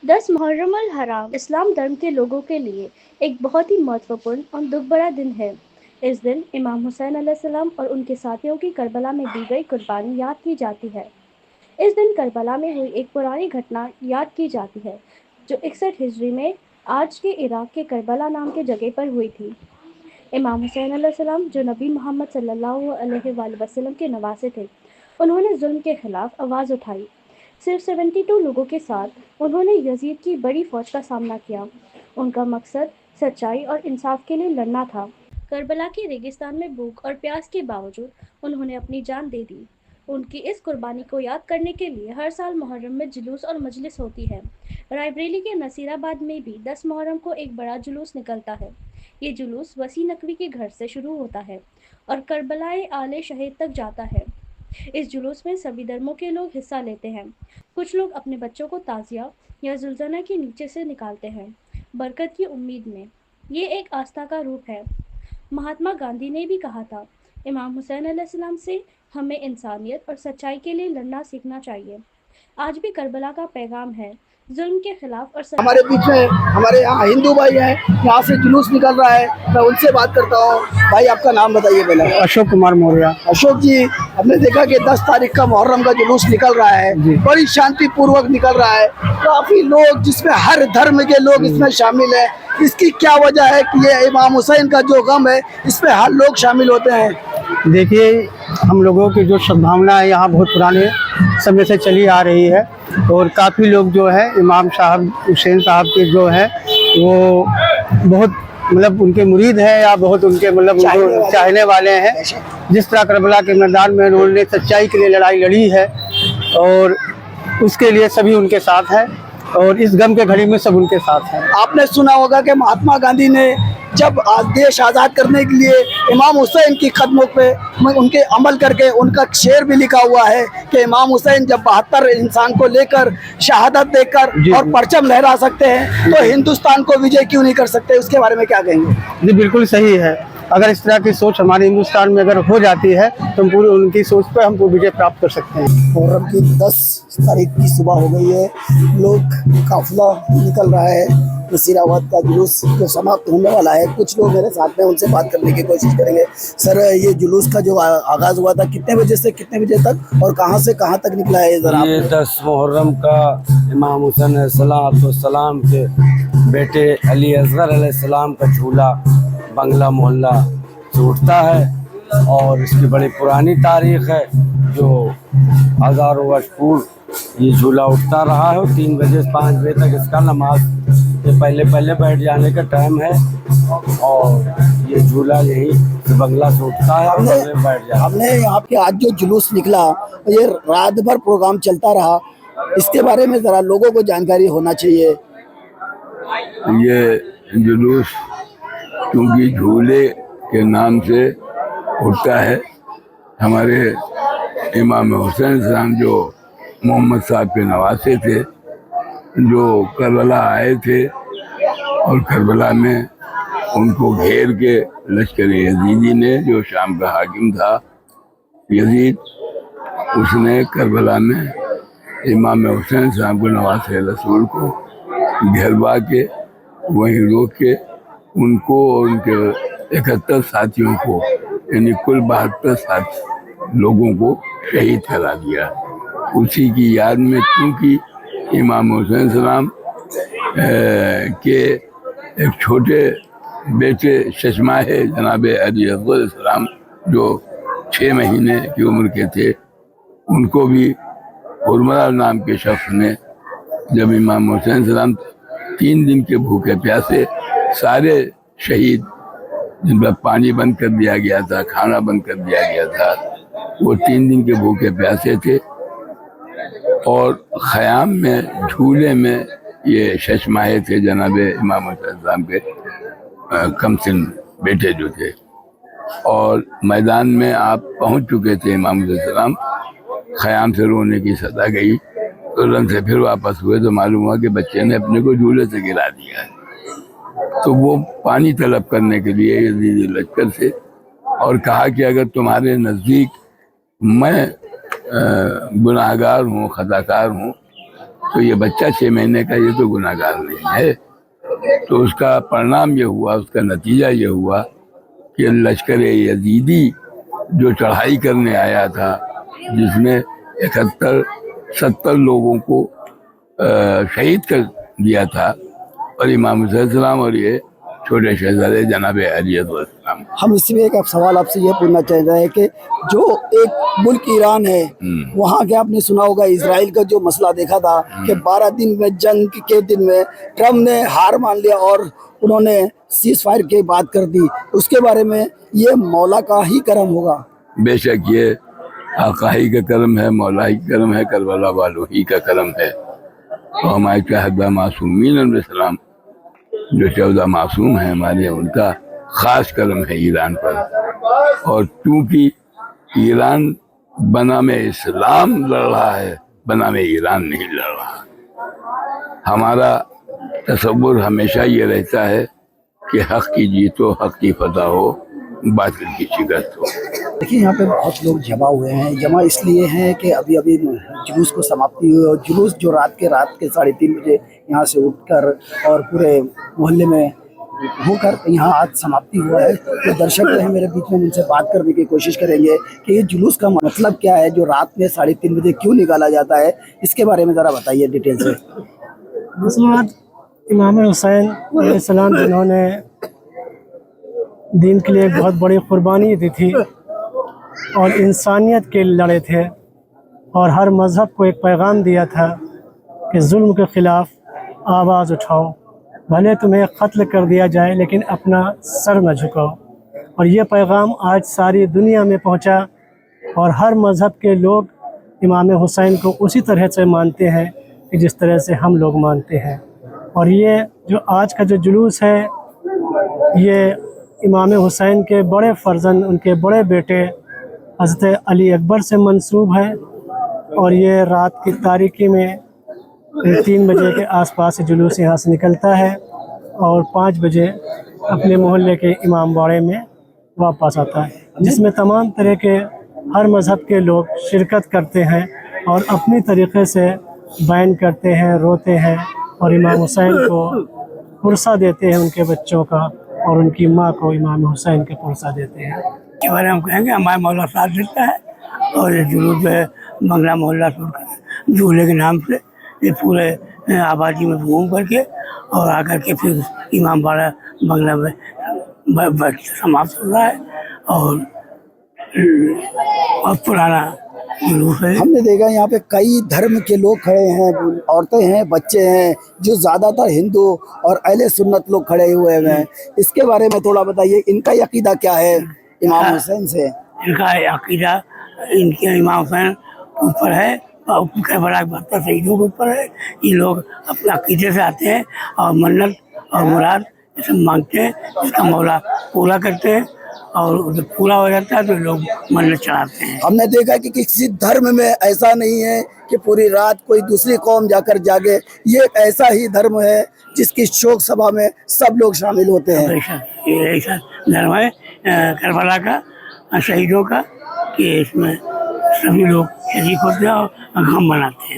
10 मुहर्रम अल हराम इस्लाम धर्म के लोगों के लिए एक बहुत ही महत्वपूर्ण और दुख भरा दिन है। इस दिन इमाम हुसैन अलैहिस्सलाम और उनके साथियों की करबला में दी गई कुर्बानी याद की जाती है। इस दिन करबला में हुई एक पुरानी घटना याद की जाती है, जो 61 हिजरी में आज के इराक के करबला नाम के जगह पर हुई थी। इमाम हुसैन अलैहिस्सलाम, जो नबी मोहम्मद सल्लल्लाहु अलैहि वसल्लम के नवासे थे, उन्होंने जुल्म के खिलाफ आवाज़ उठाई। सिर्फ 72 लोगों के साथ उन्होंने यजीद की बड़ी फौज का सामना किया। उनका मकसद सच्चाई और इंसाफ के लिए लड़ना था। करबला के रेगिस्तान में भूख और प्यास के बावजूद उन्होंने अपनी जान दे दी। उनकी इस कुर्बानी को याद करने के लिए हर साल मुहर्रम में जुलूस और मजलिस होती है। रायबरेली के नसीराबाद में भी 10 मुहर्रम को एक बड़ा जुलूस निकलता है। ये जुलूस वसी नकवी के घर से शुरू होता है और करबलाए आले शहीद तक जाता है। इस जुलूस में सभी धर्मों के लोग हिस्सा लेते हैं। कुछ लोग अपने बच्चों को ताजिया या जुल्जना के नीचे से निकालते हैं, बरकत की उम्मीद में। ये एक आस्था का रूप है। महात्मा गांधी ने भी कहा था, इमाम हुसैन अलैहिस्सलाम से हमें इंसानियत और सच्चाई के लिए लड़ना सीखना चाहिए। आज भी करबला का पैगाम है, जुल्म के खिलाफ और हमारे बीच में हमारे यहाँ हिंदू भाई हैं, यहाँ से जुलूस निकल रहा है। मैं उनसे बात करता हूँ। भाई, आपका नाम बताइए पहले। अशोक कुमार मौर्य। अशोक जी, हमने देखा कि 10 तारीख का मुहर्रम का जुलूस निकल रहा है, बड़ी शांति पूर्वक निकल रहा है। काफी लोग, जिसमें हर धर्म के लोग इसमें शामिल हैं। इसकी क्या वजह है कि ये इमाम हुसैन का जो गम है, इसमें हर लोग शामिल होते हैं? देखिए, हम लोगों की जो सद्भावना है यहाँ बहुत पुराने समय से चली आ रही है और काफ़ी लोग जो है इमाम साहब हुसैन साहब के जो है वो बहुत मतलब उनके मुरीद हैं या बहुत उनके मतलब उनको चाहने वाले हैं। जिस तरह करबला के मैदान में उन्होंने सच्चाई के लिए लड़ाई लड़ी है और उसके लिए सभी उनके साथ हैं और इस गम के घड़ी में सब उनके साथ हैं। आपने सुना होगा कि महात्मा गांधी ने जब देश आज़ाद करने के लिए इमाम हुसैन की कदमों पे उनके अमल करके उनका शेर भी लिखा हुआ है कि इमाम हुसैन जब 72 इंसान को लेकर शहादत देकर और परचम लहरा सकते हैं तो हिंदुस्तान को विजय क्यों नहीं कर सकते? उसके बारे में क्या कहेंगे? जी, बिल्कुल सही है। अगर इस तरह की सोच हमारे हिंदुस्तान में अगर हो जाती है तो हम पूरी उनकी सोच पर हम विजय प्राप्त कर सकते हैं। मुहर्रम की 10 तारीख की सुबह हो गई है। लोग काफिला निकल रहा है। नसीराबाद का जुलूस जो समाप्त होने वाला है, कुछ लोग मेरे साथ में, उनसे बात करने की कोशिश करेंगे। सर, ये जुलूस का जो आगाज हुआ था, कितने बजे से कितने बजे तक और कहाँ से कहाँ तक निकला है? जरा ये 10 मुहर्रम का इमाम हुसैन अलैहिस्सलाम के बेटे अली असगर अलैहिस्सलाम का झूला बंगला मोहल्ला से उठता है और इसकी बड़ी पुरानी तारीख है, जो हज़ारों वर्ष पूर्व ये झूला उठता रहा है। 3 बजे से 5 बजे तक इसका नमाज से पहले बैठ जाने का टाइम है और ये झूला यही बंगला से उठता है और बैठ जाता है। हमने यहाँ पे आज जो जुलूस निकला, ये रात भर प्रोग्राम चलता रहा, इसके बारे में जरा लोगों को जानकारी होना चाहिए। ये जुलूस क्योंकि झूले के नाम से उठता है, हमारे इमाम हुसैन साहब जो मोहम्मद साहब के नवासे थे, जो करबला आए थे और करबला में उनको घेर के लश्कर यजीदी ने, जो शाम का हाकिम था यजीद, उसने करबला में इमाम हुसैन साहब के नवासे रसूल को घेरवा के वहीं रोक के उनको और उनके 71 साथियों को, यानी कुल 72 साथी लोगों को शहीद करा दिया। उसी की याद में, क्योंकि इमाम हुसैन सलाम के एक छोटे बेटे शशमाहे जनाब अली असगर सलाम, जो 6 महीने की उम्र के थे, उनको भी हुरमरा नाम के शख्स ने, जब इमाम हुसैन सलाम 3 दिन के भूखे प्यासे, सारे शहीद जिन पर पानी बंद कर दिया गया था, खाना बंद कर दिया गया था, वो 3 दिन के भूखे प्यासे थे और ख़याम में, झूले में ये शशमाहे थे जनाब इमाम हुसैन के कमसिन बेटे जो थे। और मैदान में आप पहुंच चुके थे इमाम हुसैन, ख़याम से रोने की सदा गई, तुरंत से फिर वापस हुए तो मालूम हुआ कि बच्चे ने अपने को झूले से गिरा दिया है। तो वो पानी तलब करने के लिए यजीदी लश्कर से और कहा कि अगर तुम्हारे नज़दीक मैं गुनाहगार हूँ, खताकार हूँ, تو یہ بچہ 6 مہینے کا یہ تو گناہگار نہیں ہے. تو اس کا پرنام یہ ہوا, اس کا نتیجہ یہ ہوا کہ لشکر یزیدی جو چڑھائی کرنے آیا تھا, جس میں 71-70 لوگوں کو شہید کر دیا تھا, اور امام حسین السلام اور یہ چھوٹے شہزادے جناب علی السلام. ہم اس میں ایک سوال آپ سے یہ پوچھنا چاہتے ہیں کہ جو ایک ملک ایران ہے, وہاں کے آپ نے سنا ہوگا اسرائیل کا جو مسئلہ دیکھا تھا کہ 12 دن میں جنگ کے دن میں ٹرمپ نے ہار مان لیا اور انہوں نے سیز فائر کی بات کر دی, اس کے بارے میں یہ مولا کا ہی کرم ہوگا؟ بے شک یہ آقا ہی کا کرم ہے, مولا ہی کا کرم ہے, کربلا والوں ہی کا کرم ہے. اور ہمارے صحابہ معصومین علیہ السلام جو 14 معصوم ہیں ہمارے, ان کا خاص کرم ہے ایران پر. اور چونکہ ایران بنام اسلام لڑ رہا ہے, بنام ایران نہیں لڑ رہا. ہمارا تصور ہمیشہ یہ رہتا ہے کہ حق کی جیت ہو, حق کی فتح ہو, باطل کی شکست ہو. دیکھیے یہاں پہ بہت لوگ جمع ہوئے ہیں. جمع اس لیے ہیں کہ ابھی جلوس کو سماپتی ہوئی, اور جلوس جو رات کے 3:30 بجے یہاں سے اٹھ کر اور پورے محلے میں ہو کر یہاں آج سماپتی ہوا ہے. جو درشک ہیں میرے بیچ میں, ان سے بات کرنے کی کوشش کریں گے کہ یہ جلوس کا مطلب کیا ہے, جو رات میں 3:30 بجے کیوں نکالا جاتا ہے, اس کے بارے میں ذرا بتائیے ڈیٹیل سے. امام حسین علیہ السلام جنہوں نے دین کے لیے ایک بہت بڑی قربانی دی تھی اور انسانیت کے لڑے تھے, اور ہر مذہب کو ایک پیغام دیا تھا کہ ظلم کے خلاف آواز اٹھاؤ, بھلے تمہیں قتل کر دیا جائے لیکن اپنا سر نہ جھکاؤ. اور یہ پیغام آج ساری دنیا میں پہنچا, اور ہر مذہب کے لوگ امام حسین کو اسی طرح سے مانتے ہیں کہ جس طرح سے ہم لوگ مانتے ہیں. اور یہ جو آج کا جو جلوس ہے, یہ امام حسین کے بڑے فرزند, ان کے بڑے بیٹے حضرت علی اکبر سے منسوب ہے, اور یہ رات کی تاریکی میں 3 بجے کے آس پاس جلوس یہاں سے نکلتا ہے, اور 5 بجے اپنے محلے کے امام باڑے میں واپس آتا ہے, جس میں تمام طرح کے ہر مذہب کے لوگ شرکت کرتے ہیں اور اپنی طریقے سے بیان کرتے ہیں, روتے ہیں, اور امام حسین کو پرسہ دیتے ہیں ان کے بچوں کا, اور ان کی ماں کو امام حسین کے پرسہ دیتے ہیں. کے بارے میں ہم کہیں گے ہمارا مولا ساتھ دیتا ہے, اور یہ جلوس جو ہے بنگلہ محلہ چھوڑ کر جھولے کے نام سے یہ پورے آبادی میں گھوم کر کے اور آ کر کے پھر امام باڑہ بنگلہ میں سماپت ہو رہا ہے. اور بہت پرانا جلوس ہے. ہم نے دیکھا یہاں پہ کئی دھرم کے لوگ کھڑے ہیں, عورتیں ہیں, بچے ہیں, جو زیادہ تر ہندو اور اہل سنت لوگ کھڑے ہوئے ہیں. اس کے بارے میں تھوڑا بتائیے, ان کا عقیدہ کیا ہے امام حسین سے؟ ان کا عقیدہ ان کے امام حسین اوپر ہے, کربلا کے 72 شہیدوں کے اوپر ہے. یہ لوگ اپنے عقیدے سے آتے ہیں اور منت اور مراد یہ سب مانگتے ہیں, اس کا مولا پورا کرتے ہیں, اور جب پورا ہو جاتا ہے تو لوگ منت چڑھاتے ہیں. ہم نے دیکھا کہ کسی دھرم میں ایسا نہیں ہے کہ پوری رات کوئی دوسری قوم جا کر جاگے. یہ ایک ایسا ہی دھرم ہے جس کی شوق سبھا میں سب لوگ شامل ہوتے ہیں. یہ ایسا دھرم ہے کربلا کا, شہیدوں کا, کہ اس میں سبھی لوگ شریک ہوتے ہیں اور غم مناتے ہیں.